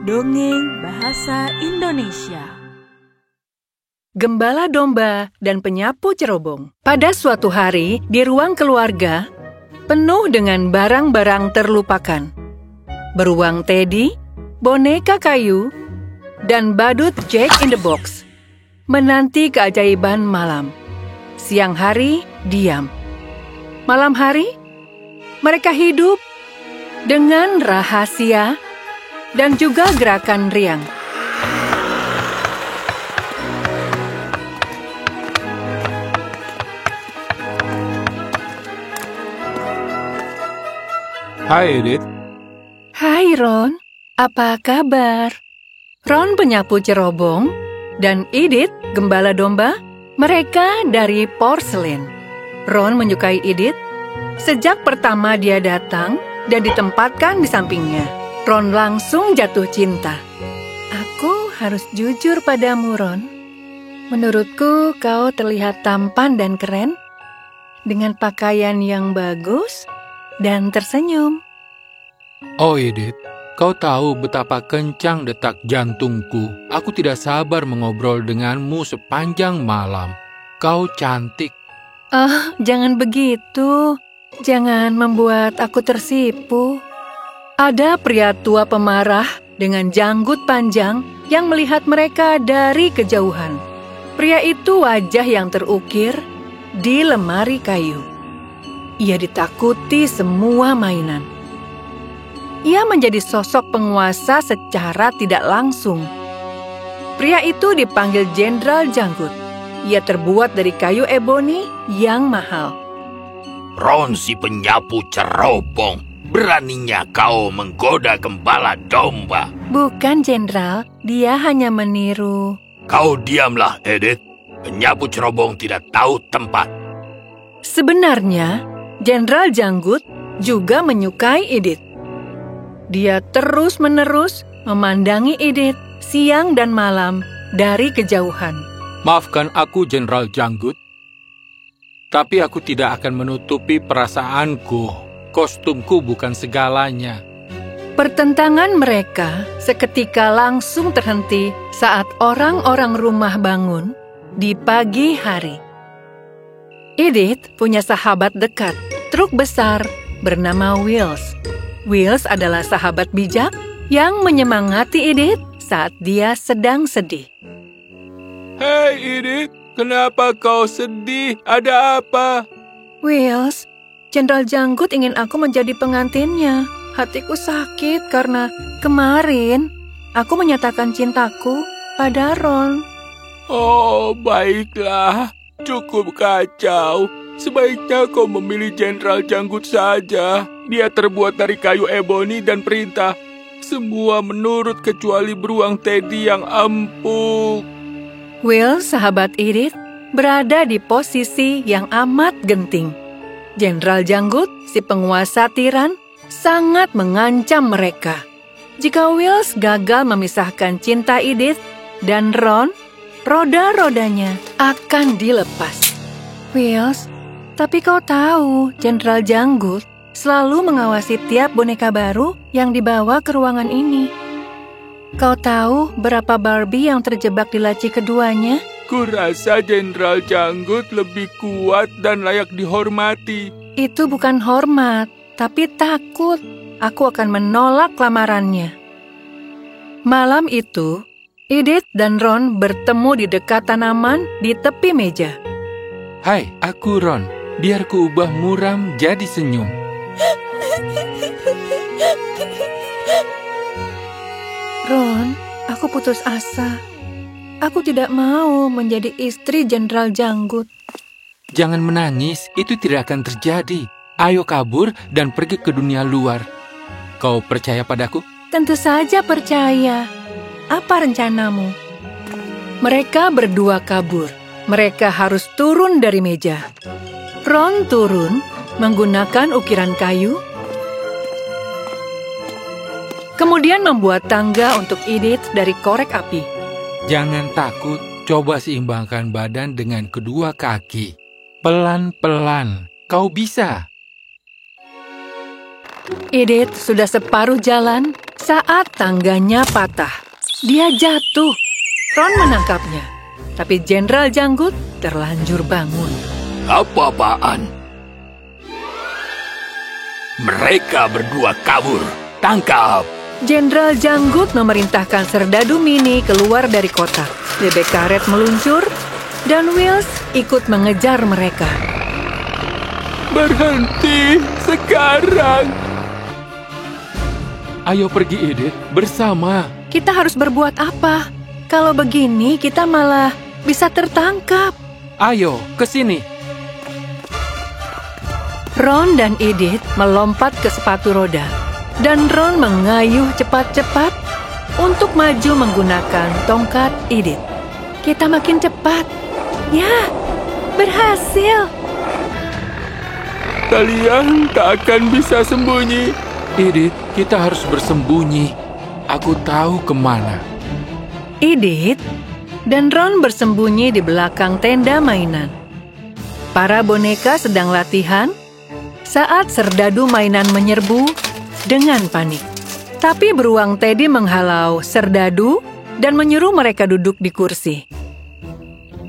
Dongeng Bahasa Indonesia. Gembala Domba dan Penyapu Cerobong. Pada suatu hari, di ruang keluarga, penuh dengan barang-barang terlupakan. Beruang Teddy, boneka kayu, dan badut Jack in the Box menanti keajaiban malam. Siang hari, diam. Malam hari, mereka hidup dengan rahasia dan juga gerakan riang. Hai, Edith. Hai, Ron. Apa kabar? Ron penyapu cerobong dan Edith, gembala domba, mereka dari porselen. Ron menyukai Edith sejak pertama dia datang dan ditempatkan di sampingnya. Ron langsung jatuh cinta. Aku harus jujur padamu, Ron. Menurutku, kau terlihat tampan dan keren, dengan pakaian yang bagus dan tersenyum. Oh, Edith, kau tahu betapa kencang detak jantungku. Aku tidak sabar mengobrol denganmu sepanjang malam. Kau cantik. Oh, jangan begitu. Jangan membuat aku tersipu. Ada pria tua pemarah dengan janggut panjang yang melihat mereka dari kejauhan. Pria itu wajah yang terukir di lemari kayu. Ia ditakuti semua mainan. Ia menjadi sosok penguasa secara tidak langsung. Pria itu dipanggil Jenderal Janggut. Ia terbuat dari kayu eboni yang mahal. Ron si penyapu cerobong. Beraninya kau menggoda gembala domba. Bukan, Jenderal. Dia hanya meniru. Kau diamlah, Edith. Penyapu cerobong tidak tahu tempat. Sebenarnya, Jenderal Janggut juga menyukai Edith. Dia terus-menerus memandangi Edith siang dan malam dari kejauhan. Maafkan aku, Jenderal Janggut. Tapi aku tidak akan menutupi perasaanku. Kostumku bukan segalanya. Pertentangan mereka seketika langsung terhenti saat orang-orang rumah bangun di pagi hari. Edith punya sahabat dekat, truk besar bernama Wills. Wills adalah sahabat bijak yang menyemangati Edith saat dia sedang sedih. Hei, Edith, kenapa kau sedih? Ada apa? Wills, Jenderal Janggut ingin aku menjadi pengantinnya. Hatiku sakit karena kemarin aku menyatakan cintaku pada Ron. Oh, baiklah. Cukup kacau. Sebaiknya kau memilih Jenderal Janggut saja. Dia terbuat dari kayu eboni dan perintah. Semua menurut kecuali beruang Teddy yang empuk. Will, sahabat Edith, berada di posisi yang amat genting. Jenderal Janggut, si penguasa tiran, sangat mengancam mereka. Jika Wills gagal memisahkan cinta Edith dan Ron, roda-rodanya akan dilepas. Wills, tapi kau tahu, Jenderal Janggut selalu mengawasi tiap boneka baru yang dibawa ke ruangan ini. Kau tahu berapa Barbie yang terjebak di laci keduanya? Kurasa Jenderal Janggut lebih kuat dan layak dihormati. Itu bukan hormat, tapi takut. Aku akan menolak lamarannya. Malam itu, Edith dan Ron bertemu di dekat tanaman di tepi meja. Hai, aku Ron. Biar ku ubah muram jadi senyum. Ron, aku putus asa. Aku tidak mau menjadi istri Jenderal Janggut. Jangan menangis, itu tidak akan terjadi. Ayo kabur dan pergi ke dunia luar. Kau percaya padaku? Tentu saja percaya. Apa rencanamu? Mereka berdua kabur. Mereka harus turun dari meja. Ron turun menggunakan ukiran kayu, kemudian membuat tangga untuk Edith dari korek api. Jangan takut, coba seimbangkan badan dengan kedua kaki. Pelan-pelan, kau bisa. Edith sudah separuh jalan Saat tangganya patah, dia jatuh. Ron menangkapnya, tapi Jenderal Janggut terlanjur bangun. Apa-apaan? Mereka berdua kabur. Tangkap! Jenderal Janggut memerintahkan serdadu mini keluar dari kotak. Bebek karet meluncur, dan Wheels ikut mengejar mereka. Berhenti sekarang. Ayo pergi, Edith, bersama. Kita harus berbuat apa? Kalau begini, kita malah bisa tertangkap. Ayo, ke sini. Ron dan Edith melompat ke sepatu roda. Dan Ron mengayuh cepat-cepat untuk maju menggunakan tongkat Edith. Kita makin cepat. Ya, berhasil. Kalian tak akan bisa sembunyi. Edith, kita harus bersembunyi. Aku tahu kemana. Edith dan Ron bersembunyi di belakang tenda mainan. Para boneka sedang latihan saat serdadu mainan menyerbu dengan panik. Tapi beruang Teddy menghalau serdadu dan menyuruh mereka duduk di kursi.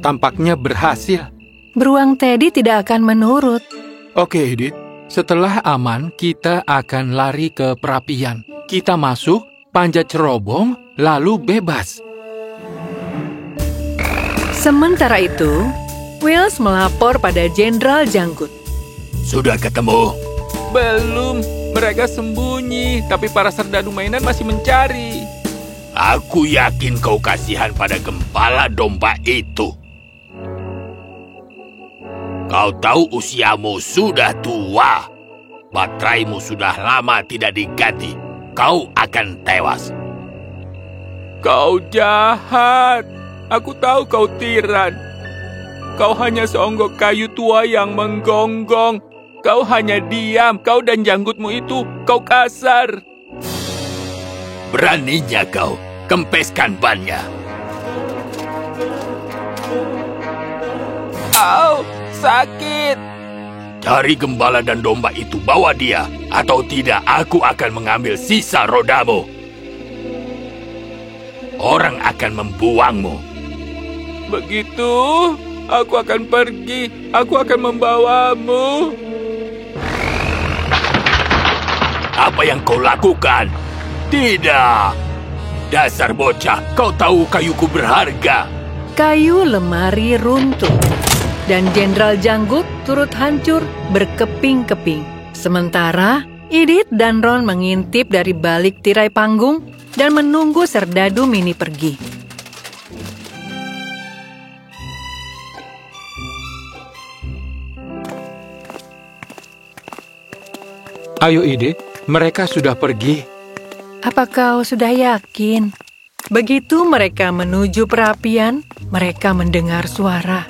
Tampaknya berhasil. Beruang Teddy tidak akan menurut. Oke, Edith. Setelah aman, kita akan lari ke perapian. Kita masuk, panjat cerobong, lalu bebas. Sementara itu, Wheels melapor pada Jenderal Janggut. Sudah ketemu? Belum. Mereka sembunyi, tapi para serdadu mainan masih mencari. Aku yakin kau kasihan pada gembala domba itu. Kau tahu usiamu sudah tua. Bateraimu sudah lama tidak diganti. Kau akan tewas. Kau jahat. Aku tahu kau tiran. Kau hanya seonggok kayu tua yang menggonggong. Kau hanya diam. Kau dan janggutmu itu, kau kasar. Beraninya kau. Kempeskan bannya. Au, sakit. Cari gembala dan domba itu, bawa dia. Atau tidak, aku akan mengambil sisa rodamu. Orang akan membuangmu. Begitu, aku akan pergi. Aku akan membawamu. Apa yang kau lakukan? Tidak. Dasar bocah, kau tahu kayuku berharga. Kayu lemari runtuh. Dan Jenderal Janggut turut hancur berkeping-keping. Sementara, Edith dan Ron mengintip dari balik tirai panggung dan menunggu serdadu mini pergi. Ayo, Edith. Mereka sudah pergi. Apa kau sudah yakin? Begitu mereka menuju perapian, mereka mendengar suara.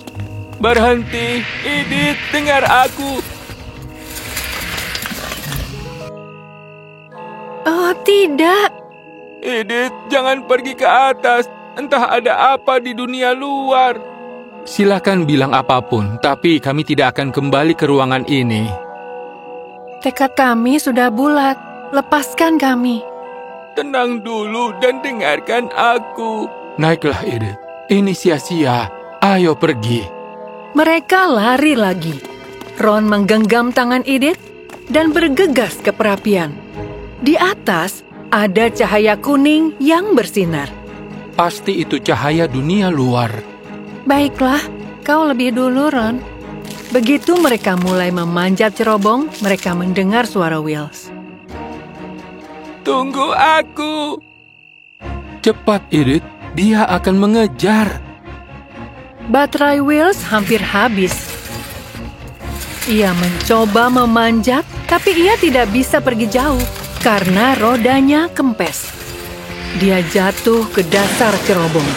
Berhenti, Edith, dengar aku. Oh, tidak. Edith, jangan pergi ke atas. Entah ada apa di dunia luar. Silakan bilang apapun, tapi kami tidak akan kembali ke ruangan ini. Tekad kami sudah bulat. Lepaskan kami. Tenang dulu dan dengarkan aku. Naiklah, Edith. Ini sia-sia. Ayo pergi. Mereka lari lagi. Ron menggenggam tangan Edith dan bergegas ke perapian. Di atas ada cahaya kuning yang bersinar. Pasti itu cahaya dunia luar. Baiklah, kau lebih dulu, Ron. Begitu mereka mulai memanjat cerobong, mereka mendengar suara Wheels. Tunggu aku. Cepat, Edith. Dia akan mengejar. Baterai Wheels hampir habis. Ia mencoba memanjat, tapi ia tidak bisa pergi jauh karena rodanya kempes. Dia jatuh ke dasar cerobong.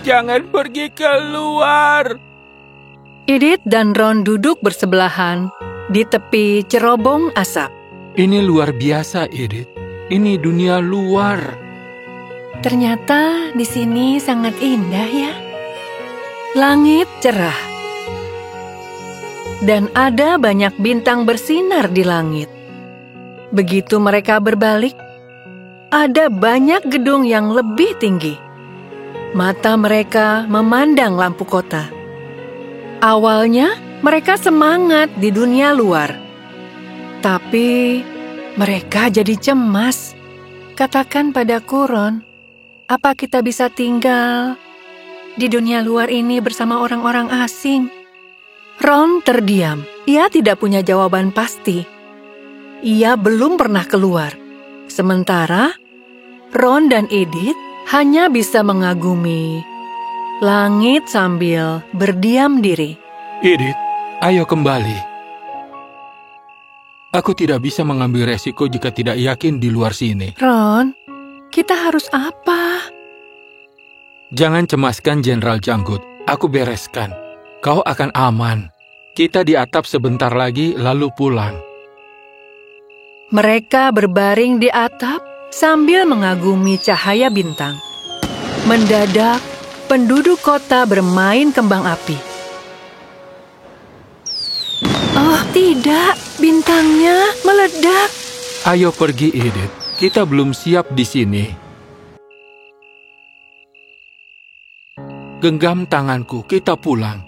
Jangan pergi keluar. Edith dan Ron duduk bersebelahan di tepi cerobong asap. Ini luar biasa, Edith. Ini dunia luar. Ternyata di sini sangat indah ya. Langit cerah. Dan ada banyak bintang bersinar di langit. Begitu mereka berbalik, ada banyak gedung yang lebih tinggi. Mata mereka memandang lampu kota. Awalnya, mereka semangat di dunia luar. Tapi, mereka jadi cemas. Katakan padaku, Ron, apa kita bisa tinggal di dunia luar ini bersama orang-orang asing? Ron terdiam. Ia tidak punya jawaban pasti. Ia belum pernah keluar. Sementara, Ron dan Edith hanya bisa mengagumi langit sambil berdiam diri. Edith, ayo kembali. Aku tidak bisa mengambil resiko jika tidak yakin di luar sini. Ron, kita harus apa? Jangan cemaskan Jenderal Janggut. Aku bereskan. Kau akan aman. Kita di atap sebentar lagi lalu pulang. Mereka berbaring di atap sambil mengagumi cahaya bintang. Mendadak, penduduk kota bermain kembang api. Oh tidak, bintangnya meledak. Ayo pergi, Edith. Kita belum siap di sini. Genggam tanganku, kita pulang.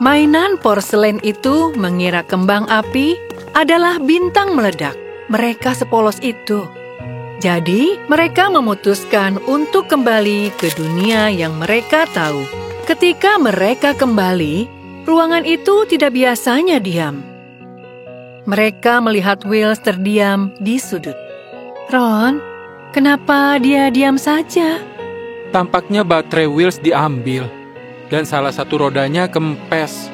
Mainan porselen itu mengira kembang api adalah bintang meledak. Mereka sepolos itu. Jadi, mereka memutuskan untuk kembali ke dunia yang mereka tahu. Ketika mereka kembali, ruangan itu tidak biasanya diam. Mereka melihat Wills terdiam di sudut. Ron, kenapa dia diam saja? Tampaknya baterai Wills diambil, dan salah satu rodanya kempes.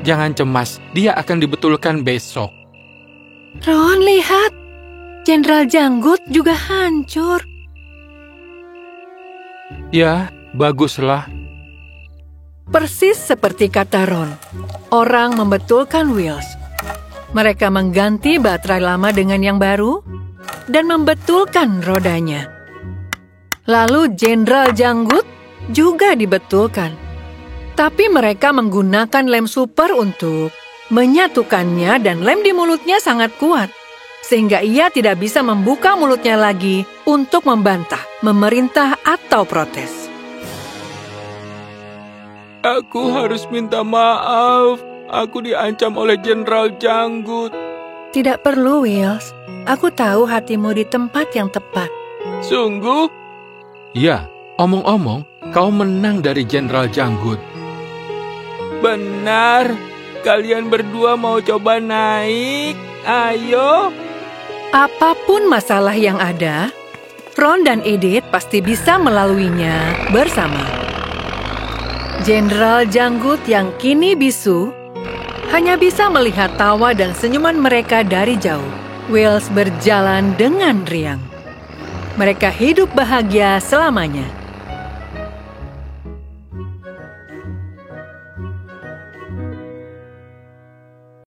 Jangan cemas, dia akan dibetulkan besok. Ron, lihat. Jenderal Janggut juga hancur. Ya, baguslah. Persis seperti kata Ron, orang membetulkan Wills. Mereka mengganti baterai lama dengan yang baru dan membetulkan rodanya. Lalu Jenderal Janggut juga dibetulkan. Tapi mereka menggunakan lem super untuk menyatukannya dan lem di mulutnya sangat kuat. Sehingga ia tidak bisa membuka mulutnya lagi untuk membantah, memerintah atau protes. Aku harus minta maaf. Aku diancam oleh Jenderal Janggut. Tidak perlu, Wills. Aku tahu hatimu di tempat yang tepat. Sungguh? Ya, omong-omong, kau menang dari Jenderal Janggut. Benar. Kalian berdua mau coba naik? Ayo. Apapun masalah yang ada, Ron dan Edith pasti bisa melaluinya bersama. Jenderal Janggut yang kini bisu hanya bisa melihat tawa dan senyuman mereka dari jauh. Wills berjalan dengan riang. Mereka hidup bahagia selamanya.